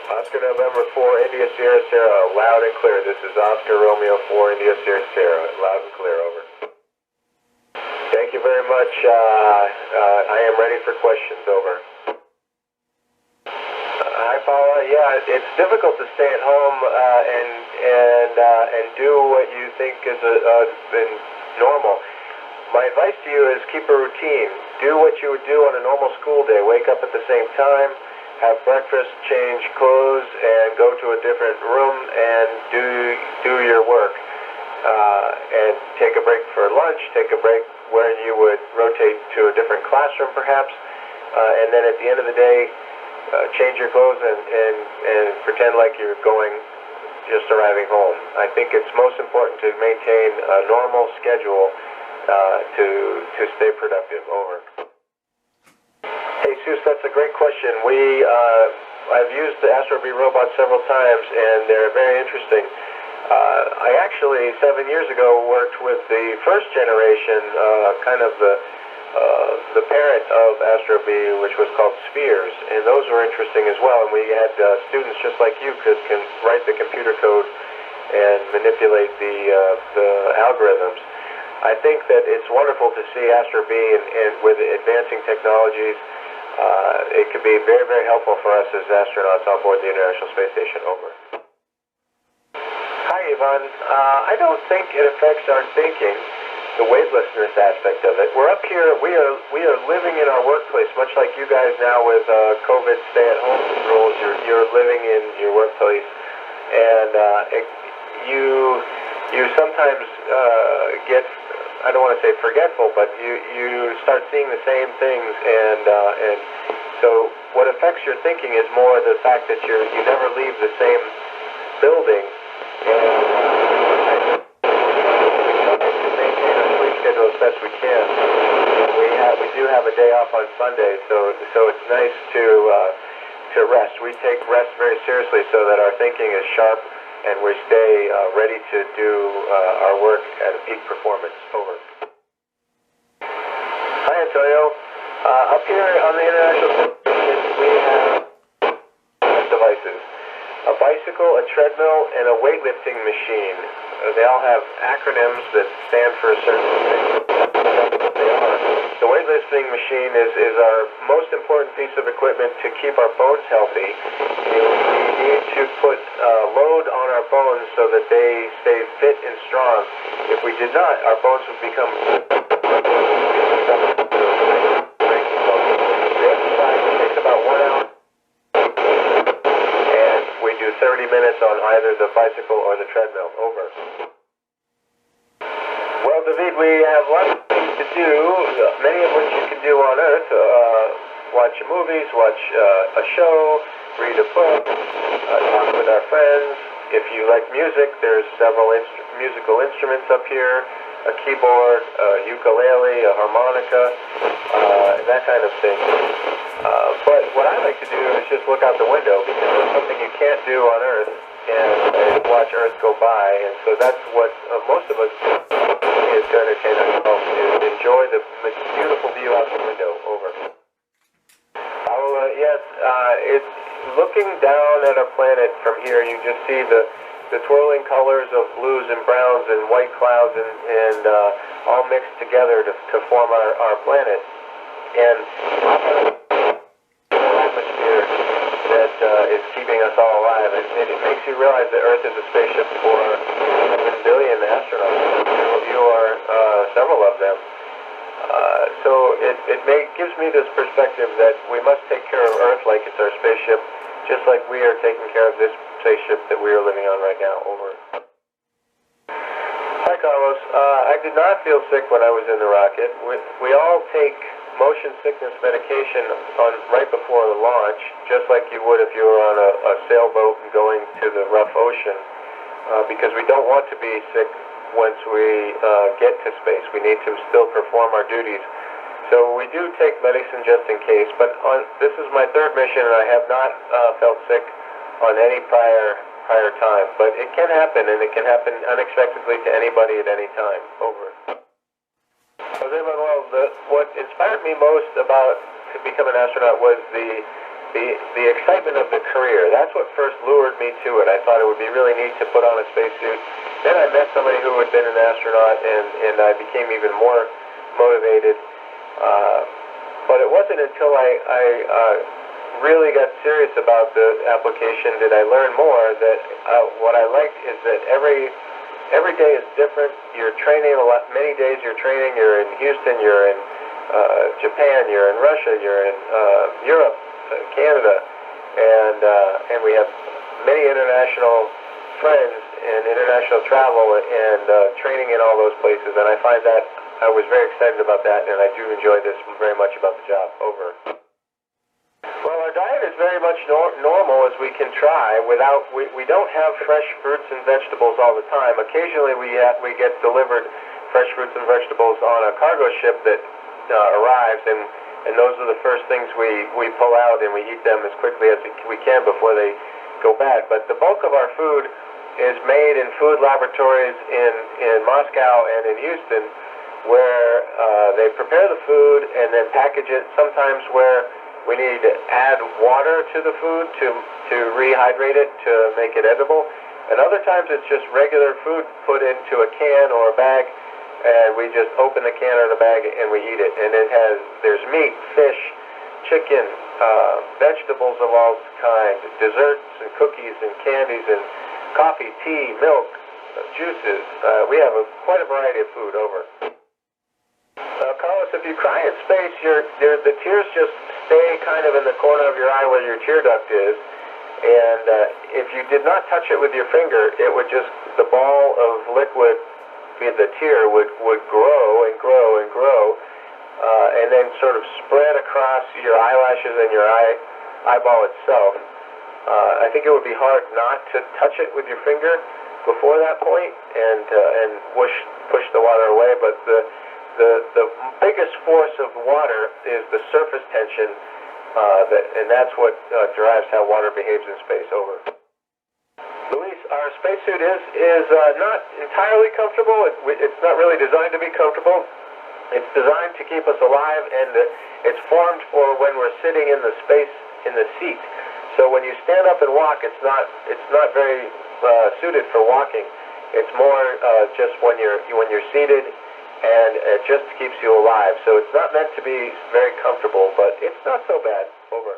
Oscar November 4, India Sierra Sierra, loud and clear. This is Oscar Romeo 4, India Sierra Sierra, loud and clear, over. Thank you very much. I am ready for questions, over. Hi, Paula. Yeah, it's difficult to stay at home and do what you think is been normal. My advice to you is keep a routine. Do what you would do on a normal school day. Wake up at the same time, have breakfast, change clothes, and go to a different room and do your work. And take a break for lunch. Take a break where you would rotate to a different classroom, perhaps. And then at the end of the day, change your clothes and pretend like you're just arriving home. I think it's most important to maintain a normal schedule to stay productive. Over. Hey, Seuss, that's a great question. I've used the AstroB robot several times, and they're very interesting. I actually, 7 years ago, worked with the first generation, kind of the parent of AstroB, which was called Spheres, and those were interesting as well. And we had students just like you can write the computer code and manipulate the algorithms. I think that it's wonderful to see AstroB and with advancing technologies. It could be very, very helpful for us as astronauts on board the International Space Station. Over. Hi, Yvonne. I don't think it affects our thinking, the weightlessness aspect of it. We're up here. We are living in our workplace, much like you guys now with COVID stay-at-home rules. You're living in your workplace, and you sometimes get, I don't want to say forgetful, but you start seeing the same things, and so what affects your thinking is more the fact that you never leave the same building, and to maintain our sleep schedule as best we can. We do have a day off on Sunday, so it's nice to rest. We take rest very seriously so that our thinking is sharp and we stay ready to do our work at a peak performance. Over. Hi, Antonio. Up here on the International Station, we have devices. A bicycle, a treadmill, and a weightlifting machine. They all have acronyms that stand for a certain thing. They are. The weightlifting machine is our most important piece of equipment to keep our bones healthy. We need to put load on our bones so that they stay fit and strong. If we did not, our bones would become the exercise takes about 1 hour. 30 minutes on either the bicycle or the treadmill. Over. Well, David, we have lots of things to do, many of which you can do on Earth. Watch movies, watch a show, read a book, talk with our friends. If you like music, there's several musical instruments up here, a keyboard, a ukulele, a harmonica, that kind of thing. But what I like to do is just look out the window, because there's something you can't do on Earth, and watch Earth go by. And so that's what most of us do, is to entertain ourselves, is enjoy the beautiful view out the window. Over. Yes, it's looking down at our planet from here. You just see the twirling colors of blues and browns and white clouds and all mixed together to form our planet. And atmosphere that is keeping us all alive. And it makes you realize that Earth is a spaceship for 7 billion astronauts. You are several of them. So it gives me this perspective that we must take care of Earth like it's our spaceship, just like we are taking care of this spaceship that we are living on right now. Over. Hi, Carlos. I did not feel sick when I was in the rocket. We all take motion sickness medication right before the launch, just like you would if you were on a sailboat and going to the rough ocean, because we don't want to be sick once we get to space. We need to still perform our duties. So we do take medicine just in case, but this is my third mission, and I have not felt sick on any prior time. But it can happen, and it can happen unexpectedly to anybody at any time. Over. Jose Manuel, what inspired me most about to become an astronaut was the the excitement of the career. That's what first lured me to it. I thought it would be really neat to put on a spacesuit. Then I met somebody who had been an astronaut, and I became even more motivated. But it wasn't until I really got serious about the application did I learn more that what I liked is that every day is different. You're training a lot. Many days you're training. You're in Houston. You're in Japan. You're in Russia. You're in Europe, Canada, and we have many international friends and international travel and training in all those places. And I find that I was very excited about that, and I do enjoy this very much about the job. Over. Well, our diet is very much normal as we can try. We don't have fresh fruits and vegetables all the time. Occasionally we get delivered fresh fruits and vegetables on a cargo ship that arrives, and those are the first things we pull out, and we eat them as quickly as we can before they go bad. But the bulk of our food is made in food laboratories in Moscow and in Houston, where they prepare the food and then package it, sometimes where we need to add water to the food to rehydrate it to make it edible. And other times it's just regular food put into a can or a bag, and we just open the can or the bag and we eat it. And there's meat, fish, chicken, vegetables of all kinds, desserts and cookies and candies and coffee, tea, milk, juices. We have quite a variety of food. Over. Carlos, if you cry in space, the tears just stay kind of in the corner of your eye where your tear duct is, and if you did not touch it with your finger, it would just, the ball of liquid, the tear would grow and grow and grow, and then sort of spread across your eyelashes and your eyeball itself. I think it would be hard not to touch it with your finger before that point and push the water away, but the biggest force of water is the surface tension, and that's what drives how water behaves in space. Over. Luis, our spacesuit is not entirely comfortable. It's not really designed to be comfortable. It's designed to keep us alive, and it's formed for when we're sitting in the seat. So when you stand up and walk, it's not very suited for walking. It's more just when you're seated, and it just keeps you alive. So it's not meant to be very comfortable, but it's not so bad. Over.